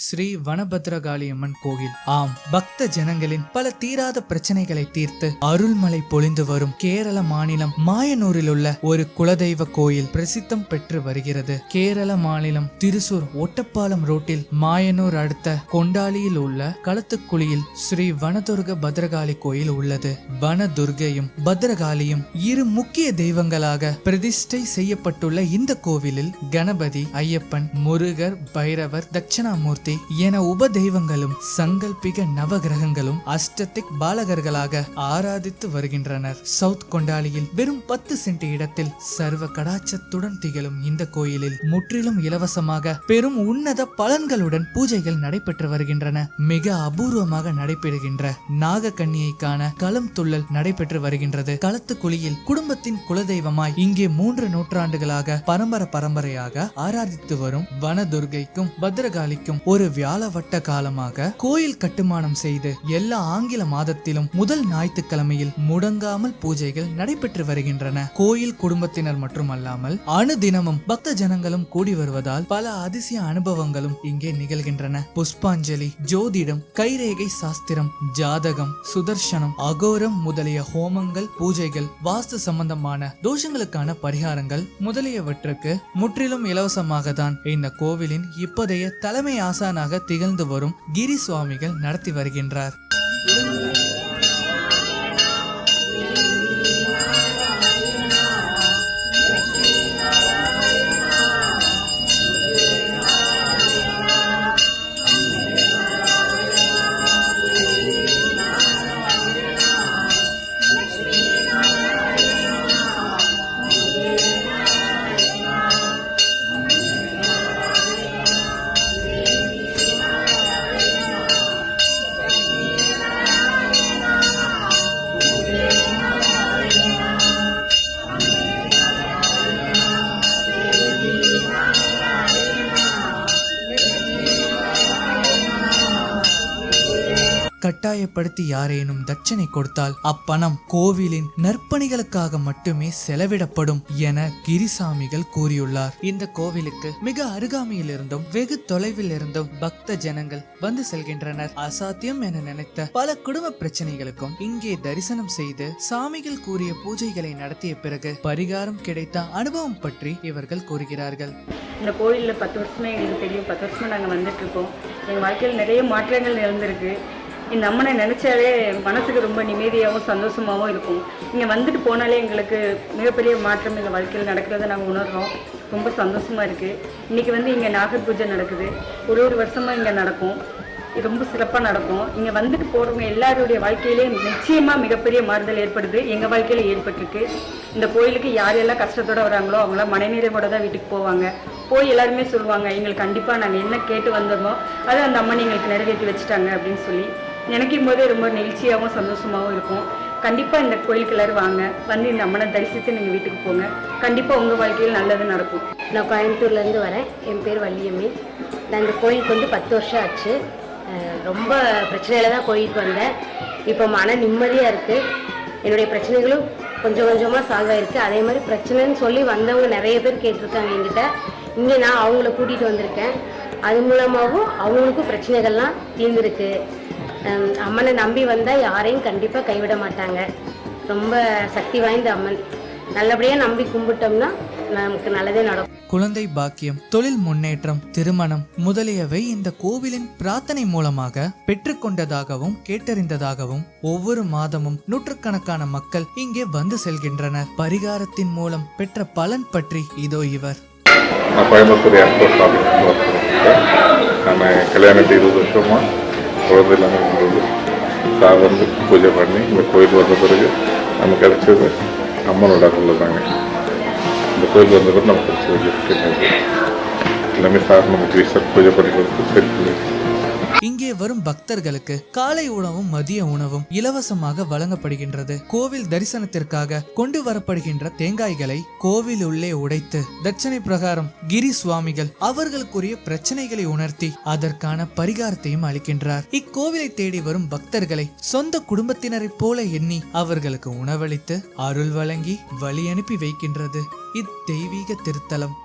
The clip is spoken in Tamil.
ஸ்ரீ வனபத்ரகாளியம்மன் கோவில். ஆம், பக்த ஜனங்களின் பல தீராத பிரச்சனைகளை தீர்த்து அருள்மலை பொழிந்து வரும் கேரள மாநிலம் மாயனூரில் உள்ள ஒரு குலதெய்வ கோயில் பிரசித்தம் பெற்று வருகிறது. கேரள மாநிலம் திருசூர் ஒட்டப்பாலம் ரோட்டில் மாயனூர் அடுத்த கொண்டாலியில் உள்ள களத்துக்குழியில் ஸ்ரீ வனதுர்க பத்ரகாளி கோயில் உள்ளது. வனதுர்கையும் பத்ரகாளியும் இரு முக்கிய தெய்வங்களாக பிரதிஷ்டை செய்யப்பட்டுள்ள இந்த கோவிலில் கணபதி, ஐயப்பன், முருகர், பைரவர், தட்சிணாமூர்த்தி என உப தெய்வங்களும் சங்கல்பிக நவகிரகங்களும் அஷ்டதிக் பாலகர்களாக ஆராதித்து வருகின்றனர். சவுத் கொண்டாலியில் வெறும் 10 சென்ட் இடத்தில் சர்வ கடாட்சத்துடன் திகழும் இந்த கோயிலில் முற்றிலும் இலவசமாக பெரும் உன்னத பலன்களுடன் பூஜைகள் நடைபெற்று வருகின்றன. மிக அபூர்வமாக நடைபெறுகின்ற நாகக்கன்னியை காண களம் துள்ளல் நடைபெற்று வருகின்றது. களத்துக்குழியில் குடும்பத்தின் குலதெய்வமாய் இங்கே 3 நூற்றாண்டுகளாக பரம்பரையாக ஆராதித்து வரும் வனதுர்கைக்கும் பத்ரகாளிக்கும் ஒரு வியாழவட்ட காலமாக கோயில் கட்டுமானம் செய்து எல்லா ஆங்கில மாதத்திலும் முதல் ஞாயிற்றுக்கிழமையில் முடங்காமல் பூஜைகள் நடைபெற்று வருகின்றன. கோயில் குடும்பத்தினர் மட்டுமல்லாமல் அனுதினமும் பக்த ஜனங்களும் கூடி வருவதால் பல அதிசய அனுபவங்களும் இங்கே நிகழ்கின்றன. புஷ்பாஞ்சலி, ஜோதிடம், கைரேகை சாஸ்திரம், ஜாதகம், சுதர்சனம், அகோரம் முதலிய ஹோமங்கள், பூஜைகள், வாஸ்து சம்பந்தமான தோஷங்களுக்கான பரிகாரங்கள் முதலியவற்றுக்கு முற்றிலும் இலவசமாக தான் இந்த கோவிலின் இப்போதைய தலைமை ஆசானாக திகழ்ந்து வரும் கிரி சுவாமிகள் நடத்தி வருகின்றார். கட்டாயப்படுத்தி யாரேனும் தட்சணை கொடுத்தால் அப்பணம் கோவிலின் நற்பணிகளுக்காக மட்டுமே செலவிடப்படும் என கிரிசாமிகள் கூறியுள்ளார். இந்த கோவிலுக்கு மிக அருகாமையில் இருந்தும் வெகு தொலைவில் இருந்தும் பக்த ஜனங்கள் வந்து செல்கின்றனர். அசாத்தியம் என நினைத்த பல குடும்ப பிரச்சனைகளுக்கும் இங்கே தரிசனம் செய்து சாமிகள் கூறிய பூஜைகளை நடத்திய பிறகு பரிகாரம் கிடைத்த அனுபவம் பற்றி இவர்கள் கூறுகிறார்கள். இந்த கோயில்ல 10 வருஷமே எங்களுக்கு தெரியும். 10 வருஷமா நாங்கள் வந்துட்டு இருக்கோம். எங்கள் வாழ்க்கையில் நிறைய மாற்றங்கள் நடந்திருக்கு. இந்த அம்மனை நினைச்சாலே மனசுக்கு ரொம்ப நிம்மதியாகவும் சந்தோஷமாகவும் இருக்கும். இங்கே வந்துட்டு போனாலே எங்களுக்கு மிகப்பெரிய மாற்றம் எங்கள் வாழ்க்கையில் நடக்கிறத நாங்கள் உணர்றோம். ரொம்ப சந்தோஷமாக இருக்குது. இன்றைக்கி இங்கே நாகர் பூஜை நடக்குது. ஒரு வருஷமாக இங்கே நடக்கும். ரொம்ப சிறப்பாக நடக்கும். இங்கே வந்துட்டு போகிறவங்க எல்லாருடைய வாழ்க்கையிலேயே நிச்சயமாக மிகப்பெரிய மாறுதல் ஏற்படுது. எங்கள் வாழ்க்கையில் ஏற்பட்டிருக்கு. இந்த கோயிலுக்கு யாரெல்லாம் கஷ்டத்தோடு வராங்களோ அவங்களாம் மனநிறைவோட தான் வீட்டுக்கு போவாங்க. போய் எல்லாருமே சொல்லுவாங்க, எங்களுக்கு கண்டிப்பாக நாங்கள் என்ன கேட்டு வந்தோமோ அதை அந்த அம்மன் எங்களுக்கு நிறைவேற்றி வச்சுட்டாங்க அப்படின்னு சொல்லி நினைக்கும் போது ரொம்ப நெகிழ்ச்சியாகவும் சந்தோஷமாகவும் இருக்கும். கண்டிப்பாக இந்த கோயிலுக்கு எல்லோரும் வாங்க, வந்து இந்த அம்மனை தரிசித்து நீங்கள் வீட்டுக்கு போங்க. கண்டிப்பாக உங்கள் வாழ்க்கையில் நல்லது நடக்கும். நான் கோயம்புத்தூர்லேருந்து வரேன். என் பேர் வள்ளியம்மை. நான் இந்த கோயிலுக்கு 10 வருஷம் ஆச்சு. ரொம்ப பிரச்சனையில் தான் கோயிலுக்கு வந்தேன். இப்போ மன நிம்மதியாக இருக்குது. என்னுடைய பிரச்சனைகளும் கொஞ்சம் கொஞ்சமாக சால்வ் ஆகிருக்கு. அதே மாதிரி பிரச்சனைன்னு சொல்லி வந்தவங்க நிறைய பேர் கேட்டிருக்காங்க என்கிட்ட. இங்கே நான் அவங்கள கூட்டிகிட்டு வந்திருக்கேன். அது மூலமாகவும் அவங்களுக்கும் பிரச்சனைகள்லாம் தீர்ந்துருக்கு. அம்மனை நம்பி வந்தால் யாரையும் கண்டிப்பாக கைவிட மாட்டாங்க. ரொம்ப சக்தி வாய்ந்த அம்மன். நல்லபடியாக நம்பி கும்பிட்டோம்னா நமக்கு நல்லதே நடக்கும். குழந்தை பாக்கியம், தொழில் முன்னேற்றம், திருமணம் முதலியவை இந்த கோவிலின் பிரார்த்தனை மூலமாக பெற்றுக்கொண்டதாகவும் கேட்டறிந்ததாகவும் ஒவ்வொரு மாதமும் நூற்றுக்கணக்கான மக்கள் இங்கே வந்து செல்கின்றனர். பரிகாரத்தின் மூலம் பெற்ற பலன் பற்றி இதோ இவர். கோயம்புத்தூர் ஏர்போர்ட் கல்யாணத்து 20 வருஷமா குழந்தை இல்லாமல் இருந்தது. சார் பூஜை பண்ணி இந்த கோயில் வந்த பிறகு நமக்கு கிடைச்சது அம்மனோட அருள் தாங்க. இந்த கோயில் வந்த பிறகு நமக்கு கிடைச்சது எல்லாமே சார் நமக்கு பூஜை பண்ணி கொடுத்து சரி. இங்கே வரும் பக்தர்களுக்கு காலை உணவும் மதிய உணவும் இலவசமாக வழங்கப்படுகின்றது. கோவில் தரிசனத்திற்காக கொண்டு வரப்படுகின்ற தேங்காய்களை கோவில் உள்ளே உடைத்து தட்சணை பிரகாரம் கிரி சுவாமிகள் அவர்களுக்குரிய பிரச்சனைகளை உணர்த்தி அதற்கான பரிகாரத்தையும் அளிக்கின்றார். இக்கோவிலை தேடி வரும் பக்தர்களை சொந்த குடும்பத்தினரை போல எண்ணி அவர்களுக்கு உணவளித்து அருள் வழங்கி வழி அனுப்பி வைக்கின்றது இத்தெய்வீக திருத்தலம்.